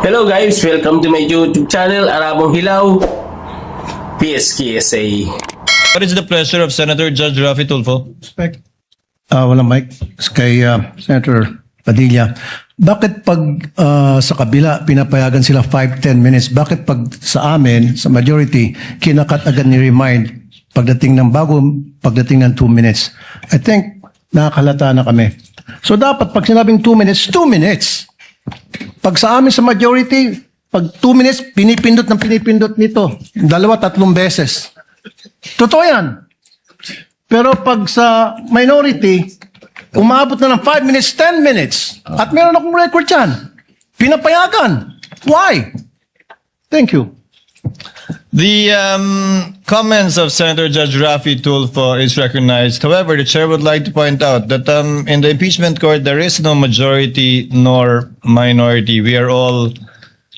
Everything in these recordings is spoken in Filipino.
Hello guys, welcome to my YouTube channel, Arabong Hilaw, PSKSA. What is the pleasure of Senator Judge Raffy Tulfo? Respect. Walang mic. Kay Senator Padilla. Bakit pag sa kabila pinapayagan sila 5-10 minutes? Bakit pag sa amin, sa majority, kinakat agad ni remind pagdating ng 2 minutes? I think nakakalata na kami. So dapat pag sinabing 2 minutes, 2 minutes. Pag sa amin sa majority, pag 2 minutes, pinipindot nito. 2-3 beses. Totoo yan. Pero pag sa minority, umabot na ng 5 minutes, 10 minutes. At meron akong record yan. Pinapayagan. Why? Thank you. The comments of Senator Judge Raffy Tulfo is recognized. However, the chair would like to point out that in the impeachment court, there is no majority nor minority. We are all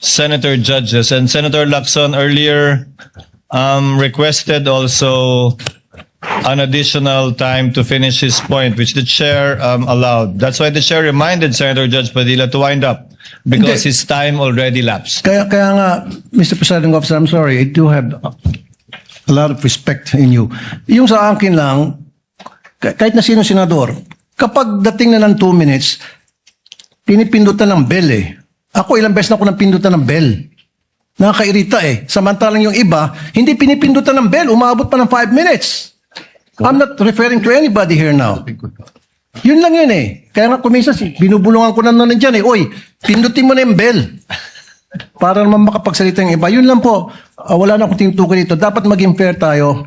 senator judges. And Senator Lacson earlier requested also an additional time to finish his point, which the chair allowed. That's why the chair reminded Senator Judge Padilla to wind up because his time already lapsed. Kaya nga, Mr. Presiding Officer, I'm sorry, I do have a lot of respect in you. Yung sa akin lang, kahit na sino senador, kapag dating na ng 2 minutes, pinipindutan ng bell eh. Ako ilang beses na ako napindutan ng bell. Nakakairita eh. Samantalang yung iba, hindi pinipindutan ng bell, umabot pa ng 5 minutes. I'm not referring to anybody here now. Yun lang yun eh. Kaya nga kuminsan, binubulungan ko na nandiyan eh. Oy, pindutin mo na yung bell. Para naman makapagsalita yung iba. Yun lang po. Wala na akong tinutukoy dito. Dapat maging fair tayo.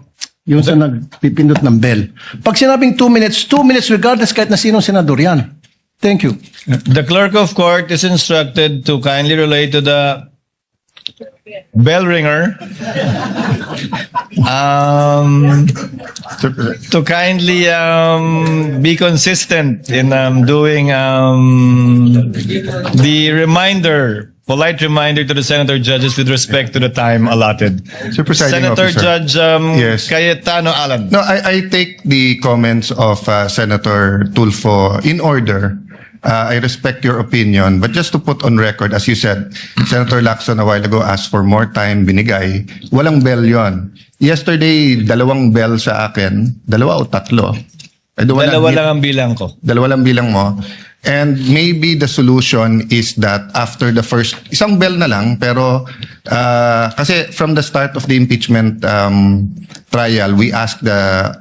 Yung sa nagpipindot ng bell. Pag sinabing 2 minutes regardless kahit na sinong senador yan. Thank you. The clerk of court is instructed to kindly relate to the bell ringer to kindly be consistent in doing the polite reminder to the senator judges with respect to the time allotted. Sir Presiding Senator Officer. Judge Yes. Cayetano Alan. No, I take the comments of Senator Tulfo in order. I respect your opinion, but just to put on record, as you said, Senator Lacson a while ago asked for more time, binigay. Walang bell yon. Yesterday, 2 bell sa akin. 2 o 3? Dalawa lang ang bilang ko. 2 lang bilang mo. And maybe the solution is that after the first, isang bell na lang, pero kasi from the start of the impeachment trial, we asked the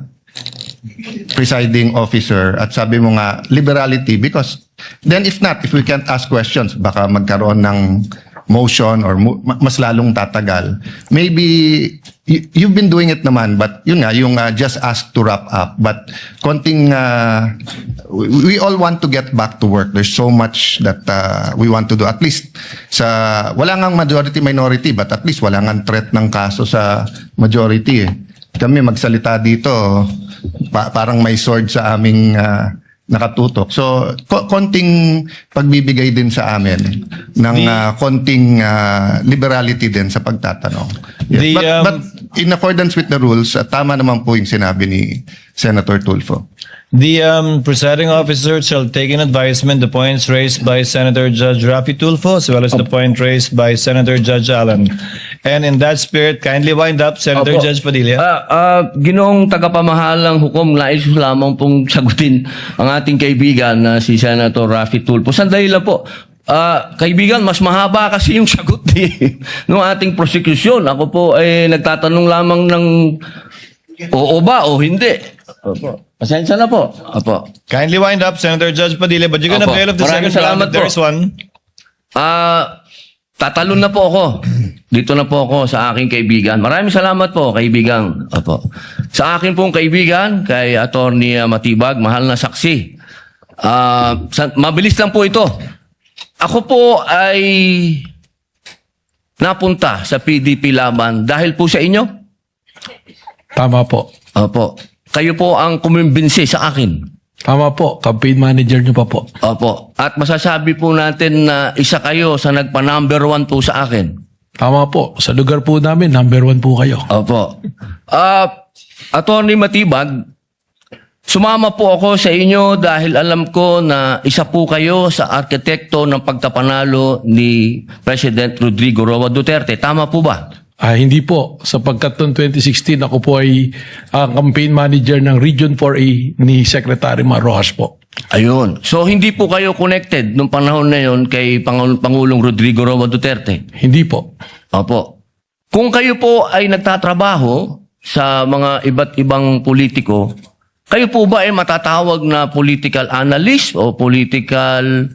presiding officer at sabi mo nga, liberality, because then if we can't ask questions, baka magkaroon ng motion or mas lalong tatagal. Maybe you've been doing it naman, but yun nga, yung just ask to wrap up. But konting, we all want to get back to work. There's so much that we want to do. At least, wala ngang majority-minority, but at least wala ngang threat ng kaso sa majority. Kami magsalita dito, parang may sword sa aming nakatutok. So, konting pagbibigay din sa amin ng konting liberality din sa pagtatanong. Yes. But in accordance with the rules, tama naman po yung sinabi ni Senator Tulfo. The presiding officer shall take in advisement the points raised by Senator Judge Raffy Tulfo as well as the point raised by Senator Judge Allen. And in that spirit, kindly wind up, Senator Judge Padilla. Ginoong tagapamahalang hukom, nais lamang pong sagutin ang ating kaibigan na si Senator Raffy Tulfo. Sandali lang po. Kaibigan, mas mahaba kasi yung sagot ng ating prosecution. Ako po ay nagtatanong lamang ng oo ba o hindi. Opo. Pasensya na po. Opo. Kindly wind up, Senator Judge Padilla, but you're gonna Opo. bail of the Maraming second round salamat if there's po. one. Tatalon na po ako. Dito na po ako sa aking kaibigan. Maraming salamat po, kaibigan. Opo. Sa akin pong kaibigan, kay Attorney Matibag, mahal na saksi. Mabilis lang po ito. Ako po ay napunta sa PDP Laban dahil po sa inyo. Tama po. Opo. Kayo po ang kumimbinsi sa akin. Tama po. Campaign manager nyo pa po. Opo. At masasabi po natin na isa kayo sa nagpa-number 1 po sa akin. Tama po. Sa lugar po namin, number 1 po kayo. Opo. Attorney Matibag, Sumama po ako sa inyo dahil alam ko na isa po kayo sa arkitekto ng pagkapanalo ni President Rodrigo Roa Duterte. Tama po ba? Hindi po. Sapagkat noong 2016, ako po ay campaign manager ng Region 4A ni Secretary Mar Rojas po. Ayun. So, hindi po kayo connected nung panahon na yon kay Pangulong Rodrigo Roa Duterte? Hindi po. Opo. Kung kayo po ay nagtatrabaho sa mga iba't ibang politiko, kayo po ba ay matatawag na political analyst o political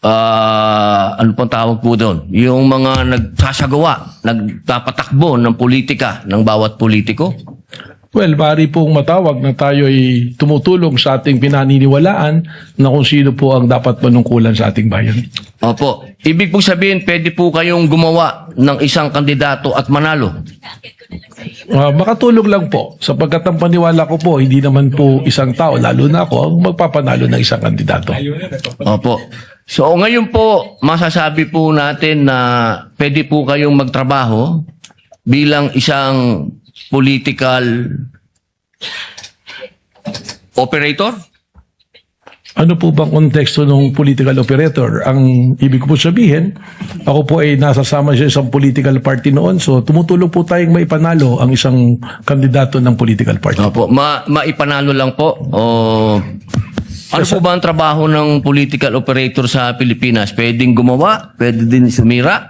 ano pong tawag po doon? Yung mga nagsasagawa, nagpapatakbo ng politika ng bawat politiko? Well, maaari pong matawag na tayo ay tumutulong sa ating pinaniniwalaan na kung sino po ang dapat manungkulan sa ating bayan. Opo. Ibig po sabihin, pwede po kayong gumawa ng isang kandidato at manalo. Makatulong lang po. Sapagkat ang paniwala ko po, hindi naman po isang tao, lalo na ako, ang magpapanalo ng isang kandidato. Opo. So ngayon po, masasabi po natin na pwede po kayong magtrabaho bilang isang political operator? Ano po bang konteksto ng political operator? Ang ibig ko po sabihin, ako po ay nasasama sa isang political party noon, so tumutulong po tayong maipanalo ang isang kandidato ng political party. Opo. Maipanalo lang po? O ano po ba ang trabaho ng political operator sa Pilipinas? Pwedeng gumawa? Pwede din sumira?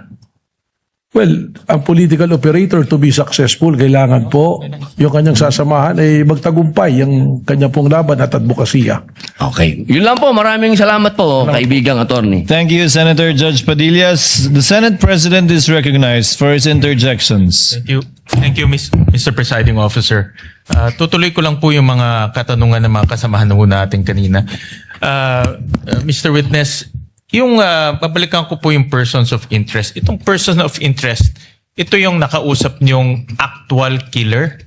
Well, ang political operator to be successful, kailangan po yung kanyang sasamahan ay magtagumpay yung kanya pong laban at advokasya. Okay. Yun lang po. Maraming salamat po, kaibigang attorney. Thank you, Senator Judge Padillas. The Senate President is recognized for his interjections. Thank you, Mr. Presiding Officer. Tutuloy ko lang po yung mga katanungan ng mga kasamahan po natin kanina. Mr. Witness, yung babalikan ko po yung persons of interest. Itong person of interest, ito yung nakausap niyong actual killer?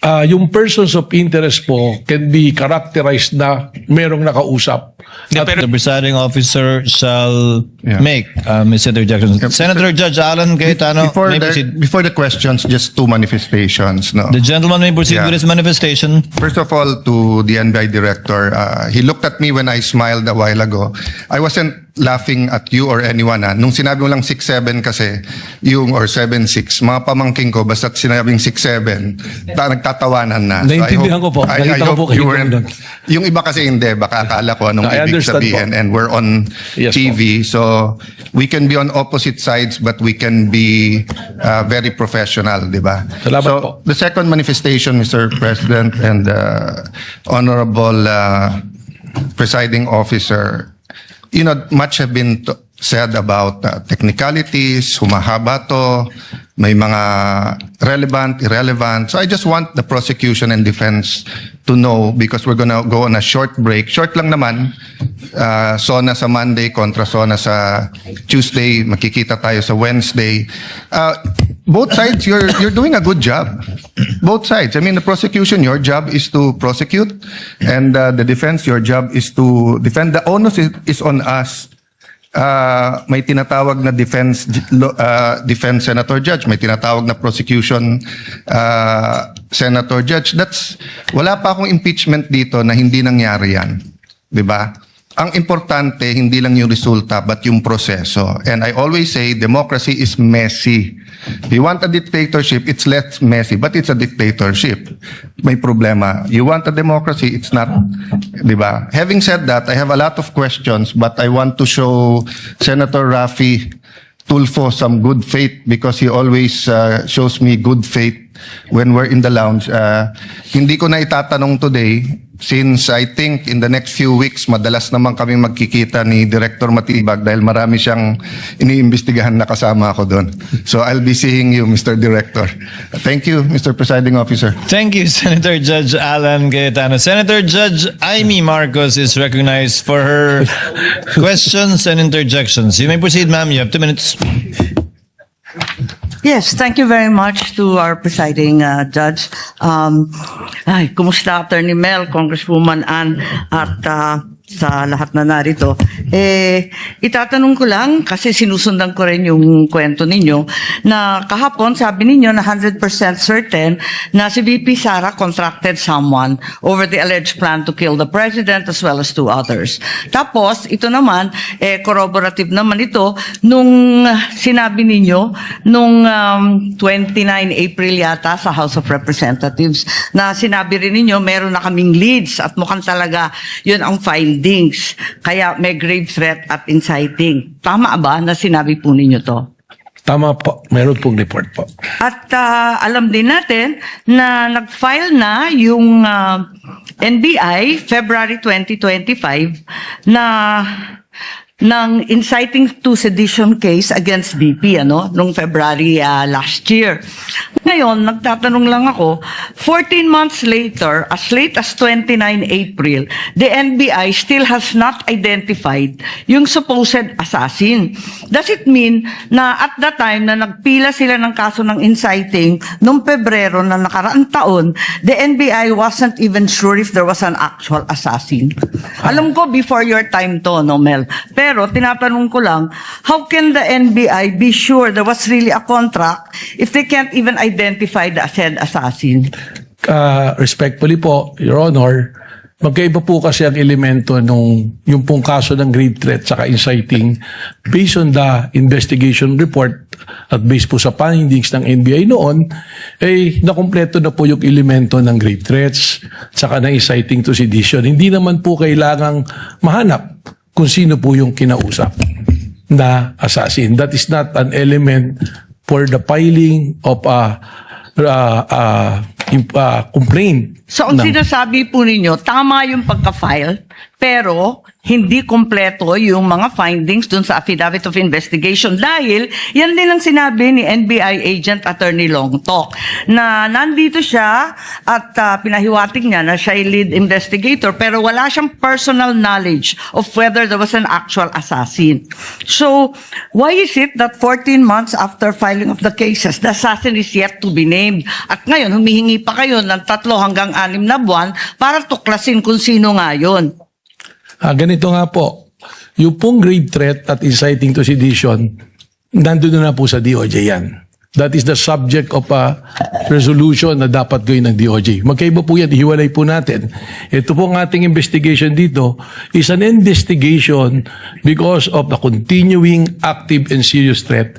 Yung persons of interest po can be characterized na merong nakausap. The presiding officer shall make Ms. interjections. Senator Judge Alan Cayetano, may proceed. Before the questions, just two manifestations. No? The gentleman may proceed with his manifestation. First of all, to the NBI director, he looked at me when I smiled a while ago. I wasn't laughing at you or anyone. Nung sinabi mo lang 6'7" kasi, yung or 7'6", mga pamangking ko, basta't sinabing 6'7", nagtatawanan na. Naintindihan ko po. I Nakita ko po hope you kayo weren't, doon. yung iba kasi hindi, baka akala ko anong I ibig understand sabihin. po. And we're on Yes, TV, so we can be on opposite sides, but we can be very professional, di ba? Salamat So, po. the second manifestation, Mr. President and Honorable Presiding Officer, you know, much have been said about technicalities, humahaba to, may mga relevant, irrelevant. So I just want the prosecution and defense to know, because we're gonna go on a short break. Short lang naman, SONA sa Monday kontra SONA sa Tuesday, makikita tayo sa Wednesday. Both sides, you're doing a good job. Both sides. I mean, the prosecution, your job is to prosecute, and the defense, your job is to defend. The onus is on us. May tinatawag na defense senator judge, may tinatawag na prosecution senator judge. Wala pa akong impeachment dito na hindi nangyari yan. 'Di ba? Ang importante, hindi lang yung resulta, but yung proseso. And I always say, democracy is messy. If you want a dictatorship, it's less messy, but it's a dictatorship. May problema. You want a democracy, it's not. Di ba? Having said that, I have a lot of questions, but I want to show Senator Raffy Tulfo some good faith, because he always shows me good faith when we're in the lounge. Hindi ko na itatanong today, since I think in the next few weeks, madalas naman kami magkikita ni Director Matibag dahil marami siyang iniimbestigahan na kasama ako doon. So I'll be seeing you, Mr. Director. Thank you, Mr. Presiding Officer. Thank you, Senator Judge Alan Cayetano. Senator Judge Amy Marcos is recognized for her questions and interjections. You may proceed, ma'am. You have 2 minutes. Yes, thank you very much to our presiding judge. Kumusta Attorney Mel, Congresswoman Ann, at sa lahat na narito. Itatanong ko lang, kasi sinusundan ko rin yung kwento ninyo, na kahapon sabi ninyo na 100% certain na si VP Sara contracted someone over the alleged plan to kill the president as well as 2 others. Tapos, ito naman, corroborative naman ito, nung sinabi ninyo, nung 29 April yata sa House of Representatives, na sinabi rin ninyo, meron na kaming leads at mukhang talaga yun ang findings. Kaya may grave threat at inciting. Tama ba na sinabi po ninyo to? Tama po, meron pong report po. At alam din natin na nag-file na yung NBI February 2025 na ng inciting to sedition case against BP nung February last year. Ngayon, nagtatanong lang ako, 14 months later, as late as 29 April, the NBI still has not identified yung supposed assassin. Does it mean na at that time na nagpila sila ng kaso ng inciting noong Pebrero na nakaraang taon, the NBI wasn't even sure if there was an actual assassin? Alam ko before your time to, no, Mel? Pero tinatanong ko lang, how can the NBI be sure there was really a contract if they can't even identify the said assassin? Respectfully po, Your Honor, magkaiba po kasi ang elemento nung yung pong kaso ng grave threat saka inciting based on the investigation report at based po sa findings ng NBI noon, nakumpleto na po yung elemento ng grave threats saka ng inciting to sedition. Hindi naman po kailangang mahanap kung sino po yung kinausap na assassin. That is not an element for the filing of a complaint. So, ang sinasabi po ninyo, tama yung pagka-file, pero hindi kompleto yung mga findings dun sa affidavit of investigation dahil yan din ang sinabi ni NBI agent Attorney Longtok na nandito siya at pinahiwatig niya na siya ay lead investigator pero wala siyang personal knowledge of whether there was an actual assassin. So, why is it that 14 months after filing of the cases, the assassin is yet to be named? At ngayon, humihingi pa kayo ng 3 hanggang 6 na buwan para tuklasin kung sino nga yun. Ganito nga po, yung pong grave threat at inciting to sedition, nandun na po sa DOJ yan. That is the subject of a resolution na dapat gawin ng DOJ. Magkaiba po yan, hiwalay po natin. Ito po ang ating investigation dito is an investigation because of the continuing active and serious threat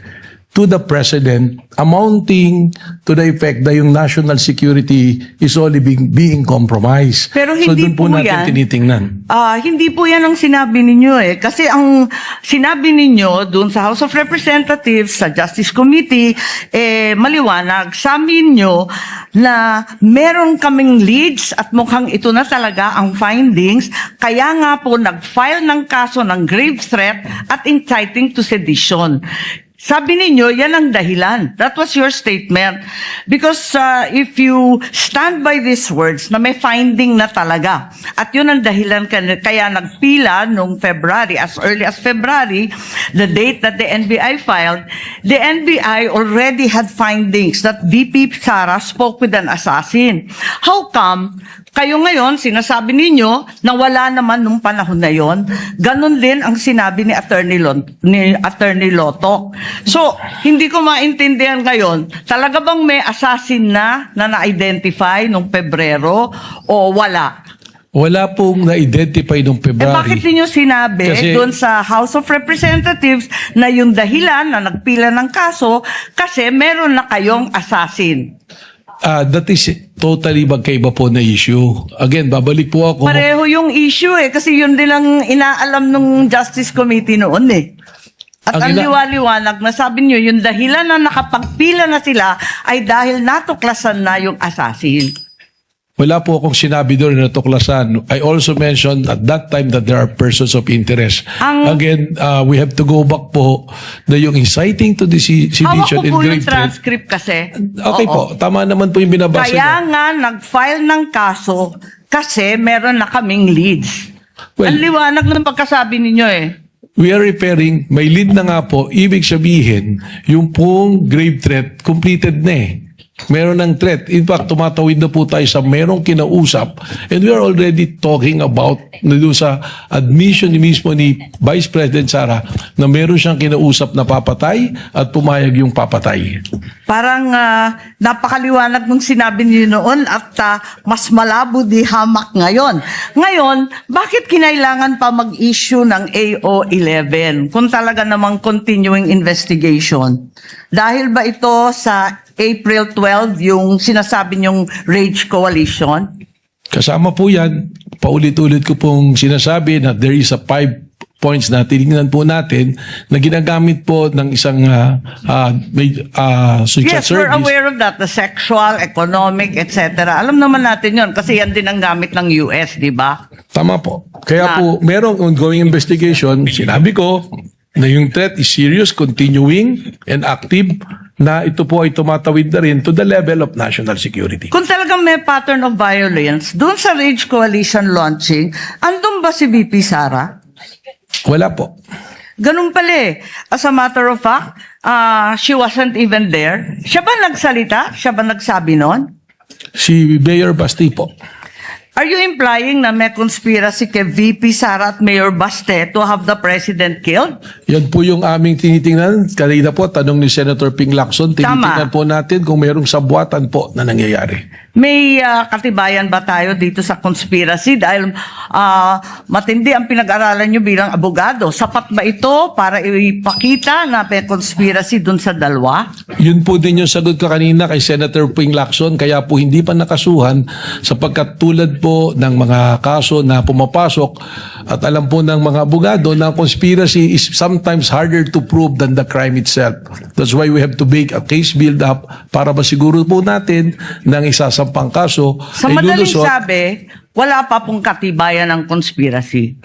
to the President amounting to the effect na yung national security is only being compromised. Pero hindi so doon po natin yan, tinitingnan. Hindi po yan ang sinabi ninyo Kasi ang sinabi ninyo doon sa House of Representatives, sa Justice Committee, maliwanag sa amin nyo na meron kaming leads at mukhang ito na talaga ang findings. Kaya nga po nag-file ng kaso ng grave threat at inciting to sedition. Sabi ninyo, yan ang dahilan. That was your statement. Because if you stand by these words na may finding na talaga, at yun ang dahilan kaya nagpila noong February, as early as February, the date that the NBI filed, the NBI already had findings that VP Sara spoke with an assassin. How come kayo ngayon, sinasabi ninyo na wala naman nung panahon na yon? Ganon din ang sinabi ni Attorney Lotok. So, hindi ko maintindihan ngayon, talaga bang may assassin na na-identify nung Pebrero o wala? Wala pong na-identify nung February. Bakit niyo sinabi doon sa House of Representatives na yung dahilan na nagpila ng kaso kasi meron na kayong assassin? That is totally magkaiba po na issue. Again, babalik po ako. Pareho yung issue kasi yun din lang inaalam ng Justice Committee noon At ang liwaliwanag na sabi nyo, yung dahilan na nakapagpila na sila ay dahil natuklasan na yung assassin. Wala po akong sinabi doon na natuklasan. I also mentioned at that time that there are persons of interest. Again, we have to go back po na yung inciting to the sedition and grave threat. Hawak ko po yung transcript kasi. Okay po, tama naman po yung binabasa niyo. Kaya nga nag-file ng kaso kasi meron na kaming leads. Well, ang liwanag ng pagkasabi ninyo We are referring, may lead na nga po, ibig sabihin, yung pong grave threat completed na Meron ng threat. In fact, tumatawid na po tayo sa merong kinausap. And we are already talking about doon sa admission ni mismo ni Vice President Sara na meron siyang kinausap na papatay at pumayag yung papatay. Parang napakaliwanag ng sinabi niyo noon at mas malabo di hamak ngayon. Ngayon, bakit kinailangan pa mag-issue ng AO11 kung talaga namang continuing investigation? Dahil ba ito sa April 12 yung sinasabi niyong Rage Coalition? Kasama po yan, paulit-ulit ko pong sinasabi na there is a 5 points na tinignan po natin na ginagamit po ng isang social Yes, we're service. aware of that. The sexual, economic, etc. Alam naman natin yon kasi yan din ang gamit ng US, di ba? Tama po. Kaya po, merong ongoing investigation. Sinabi ko na yung threat is serious, continuing, and active, na ito po ay tumatawid na rin to the level of national security. Kung talagang may pattern of violence, doon sa Rage Coalition launching, andun ba si VP Sara? Wala po. Ganun pala eh. As a matter of fact, she wasn't even there. Siya ba nagsalita? Siya ba nagsabi nun? Si Mayor Basti po. Are you implying na may conspiracy kay VP Sara at Mayor Baste to have the president killed? Yan po yung aming tinitingnan. Kanina po, tanong ni Senator Ping Lacson, tinitingnan po natin kung mayroong sabuatan po na nangyayari. May katibayan ba tayo dito sa conspiracy? Dahil matindi ang pinag-aralan nyo bilang abogado. Sapat ba ito para ipakita na may conspiracy dun sa dalawa? Yun po din yung sagot ko kanina kay Senator Ping Lacson, kaya po hindi pa nakasuhan sapagkat tulad po ng mga kaso na pumapasok at alam po ng mga abogado na conspiracy is sometimes harder to prove than the crime itself. That's why we have to make a case build-up para masiguro po natin ng isasampang kaso Sa ay madaling lulusot. sabi, wala pa pong katibayan ng conspiracy.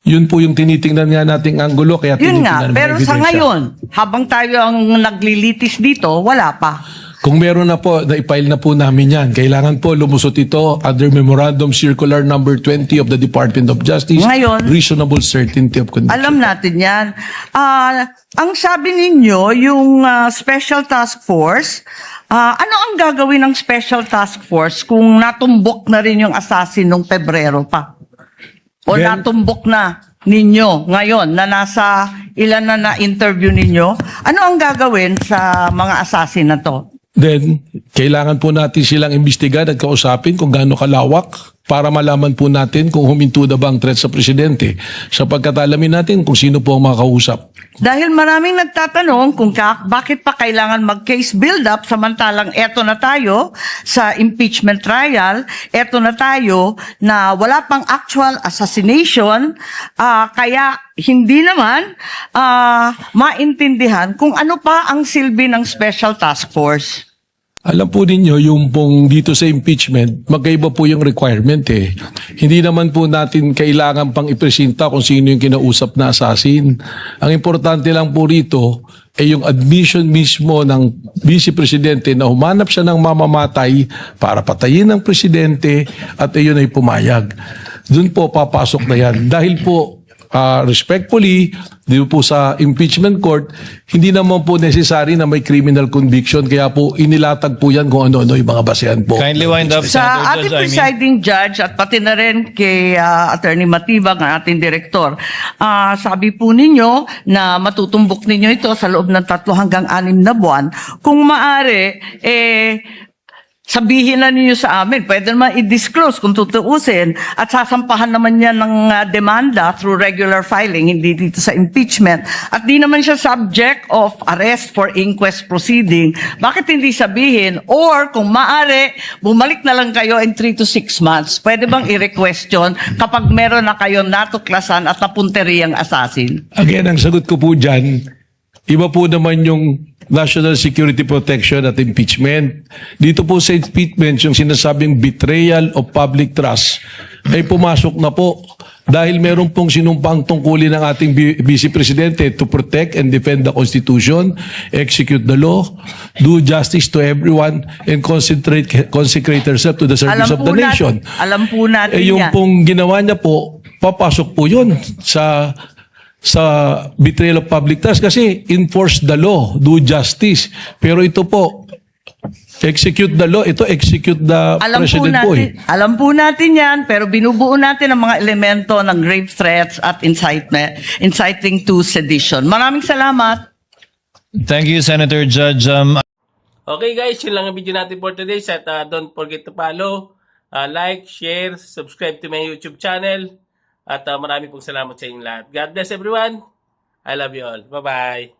Yun po yung tinitingnan nga nating anggulo kaya Yun nga, tinitingnan ng pero sa ebidensya. ngayon, habang tayo ang naglilitis dito, wala pa. Kung meron na po, na-file na po namin yan. Kailangan po lumusot ito under Memorandum Circular number 20 of the Department of Justice. Ngayon, reasonable certainty of conviction. alam natin yan. Ang sabi ninyo, yung Special Task Force, ano ang gagawin ng Special Task Force kung natumbok na rin yung assassin nung Pebrero pa? O Then- natumbok na ninyo ngayon na nasa ilan na na-interview ninyo? Ano ang gagawin sa mga assassin na to? Then, kailangan po natin silang imbestigan at kausapin kung gaano kalawak para malaman po natin kung huminto na ba ang threat sa presidente. Sapagkat alamin natin kung sino po ang makakausap. Dahil maraming nagtatanong kung bakit pa kailangan mag-case build-up samantalang eto na tayo sa impeachment trial, eto na tayo na wala pang actual assassination, kaya hindi naman maintindihan kung ano pa ang silbi ng Special Task Force. Alam po ninyo, yung pong dito sa impeachment, magkaiba po yung requirement eh. Hindi naman po natin kailangan pang ipresenta kung sino yung kinausap na assassin. Ang importante lang po rito ay yung admission mismo ng Vice Presidente na humanap siya ng mamamatay para patayin ng Presidente at ayun ay pumayag. Doon po papasok na yan. Dahil po, respectfully, dito po sa impeachment court, hindi naman po necessary na may criminal conviction. Kaya po inilatag po yan kung ano-ano yung mga basehan po. Kindly wind up, Sa Senator ating Judge Aimee. presiding judge at pati na rin kay Attorney Matibag, ang ating direktor, sabi po ninyo na matutumbok ninyo ito sa loob ng 3 hanggang 6 na buwan. Kung maaari, sabihin na ninyo sa amin, pwede naman i-disclose kung tutuusin at sasampahan naman yan ng demanda through regular filing, hindi dito sa impeachment. At di naman siya subject of arrest for inquest proceeding. Bakit hindi sabihin? Or kung maaari, bumalik na lang kayo in 3 to 6 months. Pwede bang i-requestion kapag meron na kayo natuklasan at napunteriyang assassin? Again, ang sagot ko po dyan, iba po naman yung national security protection at impeachment. Dito po sa impeachment, yung sinasabing betrayal of public trust ay pumasok na po dahil meron pong sinumpang tungkulin ng ating Vice Presidente to protect and defend the Constitution, execute the law, do justice to everyone, and consecrate herself to the service of the nation. Alam po natin Yung yan. pong ginawa niya po, papasok po yun sa betrayal of public trust kasi enforce the law, do justice. Pero ito po, Execute the law. Ito, execute the president po eh. Alam po natin yan, pero binubuo natin ang mga elemento ng grave threats at inciting to sedition. Maraming salamat. Thank you, Senator Judge. Okay guys, yun lang ang video natin for today. At don't forget to follow, like, share, subscribe to my YouTube channel. At marami pong salamat sa inyong lahat. God bless everyone. I love you all. Bye-bye.